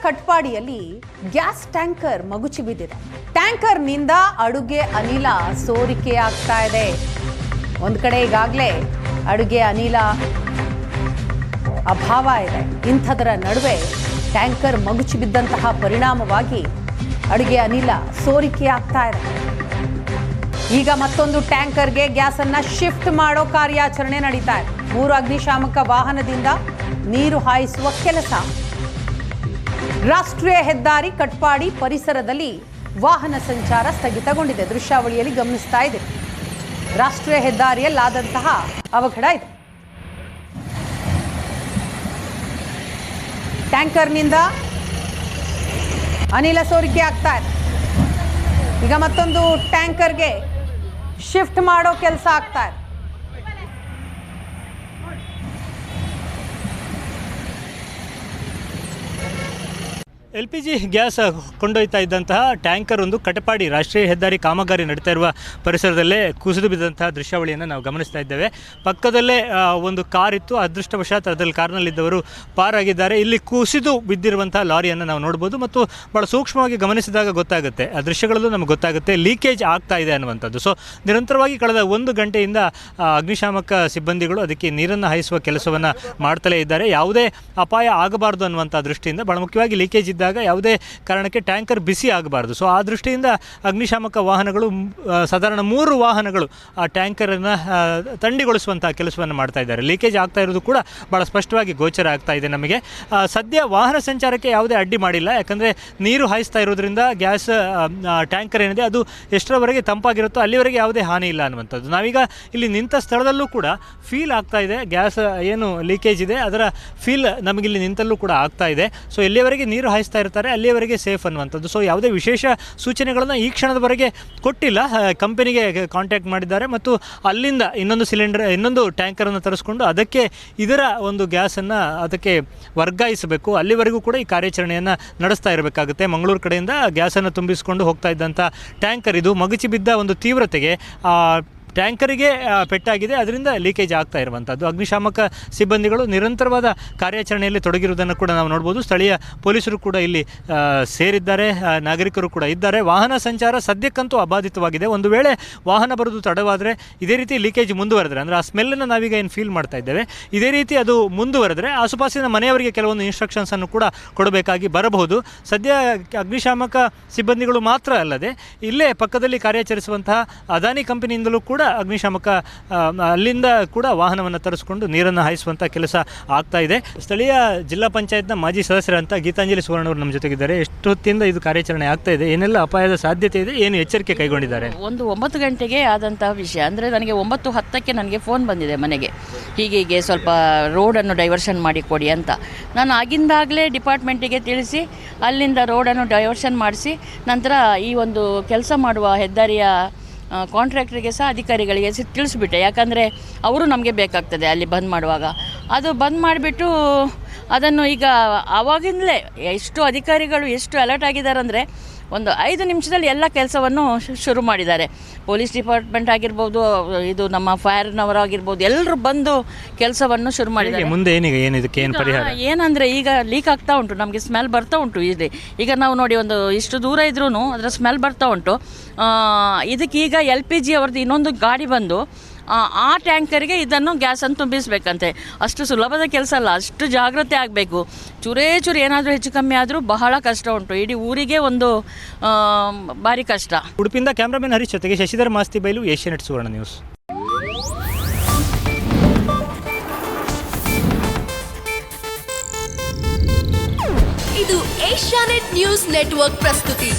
ಕಟ್ಪಾಡಿಯಲ್ಲಿ gas tanker ಮಗುಚಿ ಬಿದ್ದಿದೆ. ಟ್ಯಾಂಕರ್ನಿಂದ ಅಡುಗೆ ಅನಿಲ ಸೋರಿಕೆ ಆಗ್ತಾ ಇದೆ. ಒಂದು ಕಡೆ ಈಗಾಗಲೇ ಅಡುಗೆ ಅನಿಲ ಅಭಾವ ಇದೆ. ಇಂಥದರ ನಡುವೆ ಟ್ಯಾಂಕರ್ ಮಗುಚಿ ಬಿದ್ದಂತಹ ಪರಿಣಾಮವಾಗಿ ಅಡುಗೆ ಅನಿಲ ಸೋರಿಕೆ ಆಗ್ತಾ ಇದೆ. ಈಗ ಮತ್ತೊಂದು ಟ್ಯಾಂಕರ್ಗೆ ಗ್ಯಾಸ್ ಅನ್ನ ಶಿಫ್ಟ್ ಮಾಡೋ ಕಾರ್ಯಾಚರಣೆ ನಡೀತಾ ಇದೆ. 3 ಅಗ್ನಿಶಾಮಕ ವಾಹನದಿಂದ ನೀರು ಹಾಯಿಸುವ ಕೆಲಸ. ರಾಷ್ಟ್ರೀಯ ಹೆದ್ದಾರಿ ಕಟ್ಪಾಡಿ ಪರಿಸರದಲ್ಲಿ ವಾಹನ ಸಂಚಾರ ಸ್ಥಗಿತಗೊಂಡಿದೆ. ದೃಶ್ಯಾವಳಿಯಲ್ಲಿ ಗಮನಿಸ್ತಾ ಇದೆ. ರಾಷ್ಟ್ರೀಯ ಹೆದ್ದಾರಿಯಲ್ಲಾದಂತಹ ಅವಘಡ ಇದೆ. ಟ್ಯಾಂಕರ್ನಿಂದ ಅನಿಲ ಸೋರಿಕೆ ಆಗ್ತಾ ಇದೆ. ಈಗ ಮತ್ತೊಂದು ಟ್ಯಾಂಕರ್ಗೆ ಶಿಫ್ಟ್ ಮಾಡೋ ಕೆಲಸ ಆಗ್ತಾ ಇದೆ. LPG ಗ್ಯಾಸ್ ಕೊಂಡೊಯ್ತಾ ಇದ್ದಂತಹ ಟ್ಯಾಂಕರ್ ಒಂದು ಕಟಪಾಡಿ ರಾಷ್ಟ್ರೀಯ ಹೆದ್ದಾರಿ ಕಾಮಗಾರಿ ನಡೀತಾ ಇರುವ ಪರಿಸರದಲ್ಲೇ ಕುಸಿದು ಬಿದ್ದಂತಹ ದೃಶ್ಯಾವಳಿಯನ್ನು ನಾವು ಗಮನಿಸ್ತಾ ಇದ್ದೇವೆ. ಪಕ್ಕದಲ್ಲೇ ಒಂದು ಕಾರ್ ಇತ್ತು. ಅದೃಷ್ಟವಶಾತ್ ಅದರಲ್ಲಿ ಕಾರ್ನಲ್ಲಿದ್ದವರು ಪಾರಾಗಿದ್ದಾರೆ. ಇಲ್ಲಿ ಕುಸಿದು ಬಿದ್ದಿರುವಂತಹ ಲಾರಿಯನ್ನು ನಾವು ನೋಡ್ಬೋದು ಮತ್ತು ಭಾಳ ಸೂಕ್ಷ್ಮವಾಗಿ ಗಮನಿಸಿದಾಗ ಗೊತ್ತಾಗುತ್ತೆ, ಆ ದೃಶ್ಯಗಳಲ್ಲೂ ನಮಗೆ ಗೊತ್ತಾಗುತ್ತೆ ಲೀಕೇಜ್ ಆಗ್ತಾ ಇದೆ ಅನ್ನುವಂಥದ್ದು. ಸೊ ನಿರಂತರವಾಗಿ ಕಳೆದ 1 ಗಂಟೆಯಿಂದ ಅಗ್ನಿಶಾಮಕ ಸಿಬ್ಬಂದಿಗಳು ಅದಕ್ಕೆ ನೀರನ್ನು ಹಾಯಿಸುವ ಕೆಲಸವನ್ನು ಮಾಡ್ತಲೇ ಇದ್ದಾರೆ. ಯಾವುದೇ ಅಪಾಯ ಆಗಬಾರ್ದು ಅನ್ನುವಂಥ ದೃಷ್ಟಿಯಿಂದ, ಭಾಳ ಮುಖ್ಯವಾಗಿ ಲೀಕೇಜ್ ಇದ್ದಾಗ ಯಾವುದೇ ಕಾರಣಕ್ಕೆ ಟ್ಯಾಂಕರ್ ಬಿಸಿ ಆಗಬಾರ್ದು. ಸೊ ಆ ದೃಷ್ಟಿಯಿಂದ ಅಗ್ನಿಶಾಮಕ ವಾಹನಗಳು ಸಾಧಾರಣ 3 ವಾಹನಗಳು ಆ ಟ್ಯಾಂಕರನ್ನು ಥಂಡಿಗೊಳಿಸುವಂಥ ಕೆಲಸವನ್ನು ಮಾಡ್ತಾ ಇದ್ದಾರೆ. ಲೀಕೇಜ್ ಆಗ್ತಾ ಇರೋದು ಕೂಡ ಭಾಳ ಸ್ಪಷ್ಟವಾಗಿ ಗೋಚರ ಆಗ್ತಾ ಇದೆ ನಮಗೆ. ಸದ್ಯ ವಾಹನ ಸಂಚಾರಕ್ಕೆ ಯಾವುದೇ ಅಡ್ಡಿ ಮಾಡಿಲ್ಲ, ಯಾಕಂದರೆ ನೀರು ಹಾಯಿಸ್ತಾ ಇರೋದ್ರಿಂದ ಗ್ಯಾಸ್ ಟ್ಯಾಂಕರ್ ಏನಿದೆ ಅದು ಎಷ್ಟರವರೆಗೆ ತಂಪಾಗಿರುತ್ತೋ ಅಲ್ಲಿವರೆಗೆ ಯಾವುದೇ ಹಾನಿ ಇಲ್ಲ ಅನ್ನುವಂಥದ್ದು. ನಾವೀಗ ಇಲ್ಲಿ ನಿಂತ ಸ್ಥಳದಲ್ಲೂ ಕೂಡ ಫೀಲ್ ಆಗ್ತಾ ಇದೆ, ಗ್ಯಾಸ್ ಏನು ಲೀಕೇಜ್ ಇದೆ ಅದರ ಫೀಲ್ ನಮಗಿಲ್ಲಿ ನಿಂತಲ್ಲೂ ಕೂಡ ಆಗ್ತಾ ಇದೆ. ಸೊ ಎಲ್ಲಿಯವರೆಗೆ ನೀರು ಹಾಯಿಸ್ತಾ ಇರ್ತಾರೆ ಅಲ್ಲಿಯವರೆಗೆ ಸೇಫ್ ಅನ್ನುವಂಥದ್ದು. ಸೊ ಯಾವುದೇ ವಿಶೇಷ ಸೂಚನೆಗಳನ್ನು ಈ ಕ್ಷಣದವರೆಗೆ ಕೊಟ್ಟಿಲ್ಲ. ಕಂಪನಿಗೆ ಕಾಂಟ್ಯಾಕ್ಟ್ ಮಾಡಿದ್ದಾರೆ ಮತ್ತು ಅಲ್ಲಿಂದ ಇನ್ನೊಂದು ಟ್ಯಾಂಕರನ್ನು ತರಿಸ್ಕೊಂಡು ಅದಕ್ಕೆ ಇದರ ಒಂದು ಗ್ಯಾಸನ್ನು ಅದಕ್ಕೆ ವರ್ಗಾಯಿಸಬೇಕು. ಅಲ್ಲಿವರೆಗೂ ಕೂಡ ಈ ಕಾರ್ಯಾಚರಣೆಯನ್ನು ನಡೆಸ್ತಾ ಇರಬೇಕಾಗುತ್ತೆ. ಮಂಗಳೂರು ಕಡೆಯಿಂದ ಗ್ಯಾಸನ್ನು ತುಂಬಿಸಿಕೊಂಡು ಹೋಗ್ತಾ ಇದ್ದಂಥ ಟ್ಯಾಂಕರ್ ಇದು ಮಗುಚಿ ಬಿದ್ದ ಒಂದು ತೀವ್ರತೆಗೆ ಟ್ಯಾಂಕರಿಗೆ ಪೆಟ್ಟಾಗಿದೆ, ಅದರಿಂದ ಲೀಕೇಜ್ ಆಗ್ತಾ ಇರುವಂಥದ್ದು. ಅಗ್ನಿಶಾಮಕ ಸಿಬ್ಬಂದಿಗಳು ನಿರಂತರವಾದ ಕಾರ್ಯಾಚರಣೆಯಲ್ಲಿ ತೊಡಗಿರುವುದನ್ನು ಕೂಡ ನಾವು ನೋಡ್ಬೋದು. ಸ್ಥಳೀಯ ಪೊಲೀಸರು ಕೂಡ ಇಲ್ಲಿ ಸೇರಿದ್ದಾರೆ, ನಾಗರಿಕರು ಕೂಡ ಇದ್ದಾರೆ. ವಾಹನ ಸಂಚಾರ ಸದ್ಯಕ್ಕಂತೂ ಅಬಾಧಿತವಾಗಿದೆ. ಒಂದು ವೇಳೆ ವಾಹನ ಬರೋದು ತಡವಾದರೆ ಇದೇ ರೀತಿ ಲೀಕೇಜ್ ಮುಂದುವರೆದರೆ, ಅಂದರೆ ಆ ಸ್ಮೆಲ್ಲನ್ನು ನಾವೀಗ ಏನು ಫೀಲ್ ಮಾಡ್ತಾ ಇದ್ದೇವೆ, ಇದೇ ರೀತಿ ಅದು ಮುಂದುವರೆದರೆ ಆಸುಪಾಸಿನ ಮನೆಯವರಿಗೆ ಕೆಲವೊಂದು ಇನ್ಸ್ಟ್ರಕ್ಷನ್ಸನ್ನು ಕೂಡ ಕೊಡಬೇಕಾಗಿ ಬರಬಹುದು. ಸದ್ಯ ಅಗ್ನಿಶಾಮಕ ಸಿಬ್ಬಂದಿಗಳು ಮಾತ್ರ ಅಲ್ಲದೆ ಇಲ್ಲೇ ಪಕ್ಕದಲ್ಲಿ ಕಾರ್ಯಾಚರಿಸುವಂತಹ ಅದಾನಿ ಕಂಪನಿಯಿಂದಲೂ ಕೂಡ ಅಗ್ನಿಶಾಮಕ ಅಲ್ಲಿಂದ ಕೂಡ ವಾಹನವನ್ನು ತರಿಸಿಕೊಂಡು ನೀರನ್ನು ಹಾಯಿಸುವಂಥ ಕೆಲಸ ಆಗ್ತಾ ಇದೆ. ಸ್ಥಳೀಯ ಜಿಲ್ಲಾ ಪಂಚಾಯತ್ನ ಮಾಜಿ ಸದಸ್ಯರಂತ ಗೀತಾಂಜಲಿ ಸುವರ್ಣ ಅವರು ನಮ್ಮ ಜೊತೆಗಿದ್ದಾರೆ. ಎಷ್ಟು ಹೊತ್ತಿಂದ ಇದು ಕಾರ್ಯಾಚರಣೆ ಆಗ್ತಾ ಇದೆ, ಏನೆಲ್ಲ ಅಪಾಯದ ಸಾಧ್ಯತೆ ಇದೆ, ಏನು ಎಚ್ಚರಿಕೆ ಕೈಗೊಂಡಿದ್ದಾರೆ? ಒಂದು 9 ಗಂಟೆಗೆ ಆದಂತಹ ವಿಷಯ. ಅಂದರೆ ನನಗೆ 9:10ಕ್ಕೆ ನನಗೆ ಫೋನ್ ಬಂದಿದೆ ಮನೆಗೆ, ಹೀಗೆ ಸ್ವಲ್ಪ ರೋಡನ್ನು ಡೈವರ್ಷನ್ ಮಾಡಿಕೊಡಿ ಅಂತ. ನಾನು ಆಗಿಂದಾಗಲೇ ಡಿಪಾರ್ಟ್ಮೆಂಟಿಗೆ ತಿಳಿಸಿ ಅಲ್ಲಿಂದ ರೋಡನ್ನು ಡೈವರ್ಷನ್ ಮಾಡಿಸಿ ನಂತರ ಈ ಒಂದು ಕೆಲಸ ಮಾಡುವ ಹೆದ್ದಾರಿಯ ಕಾಂಟ್ರಾಕ್ಟ್ರಿಗೆ ಸಹ ಅಧಿಕಾರಿಗಳಿಗೆ ತಿಳಿಸ್ಬಿಟ್ಟೆ. ಯಾಕಂದರೆ ಅವರು ನಮಗೆ ಬೇಕಾಗ್ತದೆ ಅಲ್ಲಿ ಬಂದ್ ಮಾಡುವಾಗ. ಅದು ಬಂದ್ ಮಾಡಿಬಿಟ್ಟು ಅದನ್ನು ಈಗ ಆವಾಗಿಂದಲೇ ಎಷ್ಟು ಅಧಿಕಾರಿಗಳು ಎಷ್ಟು ಅಲರ್ಟ್ ಆಗಿದ್ದಾರೆ ಅಂದರೆ ಒಂದು 5 ನಿಮಿಷದಲ್ಲಿ ಎಲ್ಲ ಕೆಲಸವನ್ನು ಶುರು ಮಾಡಿದ್ದಾರೆ. ಪೊಲೀಸ್ ಡಿಪಾರ್ಟ್ಮೆಂಟ್ ಆಗಿರ್ಬೋದು, ಇದು ನಮ್ಮ ಫೈರ್ನವರಾಗಿರ್ಬೋದು, ಎಲ್ಲರೂ ಬಂದು ಕೆಲಸವನ್ನು ಶುರು ಮಾಡಿದ್ದಾರೆ. ಮುಂದೆ ಏನು ಪರಿಹಾರ? ಏನಂದರೆ ಈಗ ಲೀಕ್ ಆಗ್ತಾ ಉಂಟು, ನಮಗೆ ಸ್ಮೆಲ್ ಬರ್ತಾ ಉಂಟು. ಈಗ ನಾವು ನೋಡಿ ಒಂದು ಇಷ್ಟು ದೂರ ಇದ್ರೂ ಅದರ ಸ್ಮೆಲ್ ಬರ್ತಾ ಉಂಟು. ಇದಕ್ಕೀಗ LPG ಅವ್ರದ್ದು ಇನ್ನೊಂದು ಗಾಡಿ ಬಂದು ಆ ಟ್ಯಾಂಕರಿಗೆ ಇದನ್ನು ಗ್ಯಾಸನ್ನು ತುಂಬಿಸಬೇಕಂತೆ. ಅಷ್ಟು ಸುಲಭದ ಕೆಲಸ ಅಲ್ಲ, ಅಷ್ಟು ಜಾಗ್ರತೆ ಆಗಬೇಕು. ಚೂರೇ ಏನಾದರೂ ಹೆಚ್ಚು ಕಮ್ಮಿ ಆದರೂ ಬಹಳ ಕಷ್ಟ ಉಂಟು. ಇಡೀ ಊರಿಗೆ ಒಂದು ಭಾರಿ ಕಷ್ಟ. ಉಡುಪಿಯಿಂದ ಕ್ಯಾಮ್ರಾಮನ್ ಹರೀಶ್ ಜೊತೆಗೆ ಶಶಿಧರ್ ಮಾಸ್ತಿ ಬೈಲು, ಏಷ್ಯಾನೆಟ್ ಸುವರ್ಣ ನ್ಯೂಸ್. ಇದು ಏಷ್ಯಾನೆಟ್ ನ್ಯೂಸ್ ನೆಟ್ವರ್ಕ್ ಪ್ರಸ್ತುತಿ.